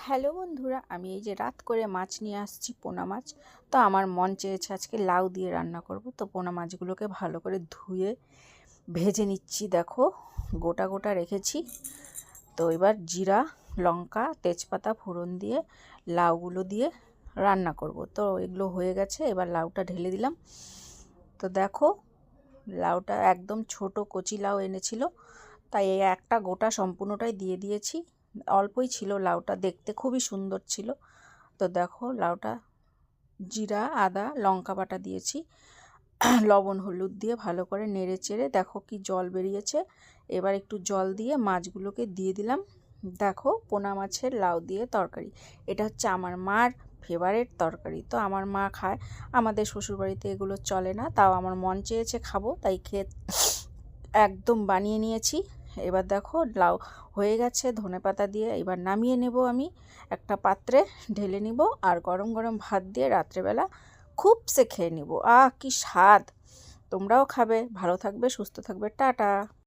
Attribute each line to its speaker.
Speaker 1: Hello বন্ধুরা, আমি এই যে রাত করে মাছ নিয়ে আসছি, পোনা মাছ। তো আমার মন চেয়েছে আজকে লাউ দিয়ে রান্না করব। তো পোনা মাছগুলোকে ভালো করে ধুয়ে ভেজে নিচ্ছি। দেখো, গোটা গোটা রেখেছি। তো এবার জিরা, লঙ্কা, তেজপাতা ফোড়ন দিয়ে লাউগুলো দিয়ে রান্না করব। তো এগুলো হয়ে গেছে, এবার লাউটা ঢেলে দিলাম। তো দেখো, লাউটা একদম ছোট কচি লাউ এনেছিল, তাই এই একটা গোটা সম্পূর্ণটাই দিয়ে দিয়েছি। অল্পই ছিল লাউটা, দেখতে খুবই সুন্দর ছিল। তো দেখো, লাউটা জিরা, আদা, লঙ্কা বাটা দিয়েছি, লবণ হলুদ দিয়ে ভালো করে নেড়ে চেড়ে দেখো কি জল বেরিয়েছে। এবার একটু জল দিয়ে মাছগুলোকে দিয়ে দিলাম। দেখো, পোনা মাছের লাউ দিয়ে তরকারি। এটা হচ্ছে আমার মার ফেভারিট তরকারি। তো আমার মা খায়, আমাদের শ্বশুরবাড়িতে এগুলো চলে না, তাও আমার মন চেয়েছে খাবো, তাই খেয়ে একদম বানিয়ে নিয়েছি। এবার দেখো লাউ হয়ে গেছে, ধনেপাতা দিয়ে এবার নামিয়ে নেব। আমি একটা পাত্রে ঢেলে নিব আর গরম গরম ভাত দিয়ে রাত্রেবেলা খুব সে খেয়ে নিব। কি স্বাদ! তোমরাও খাবে। ভালো থাকবে, সুস্থ থাকবে। টাটা।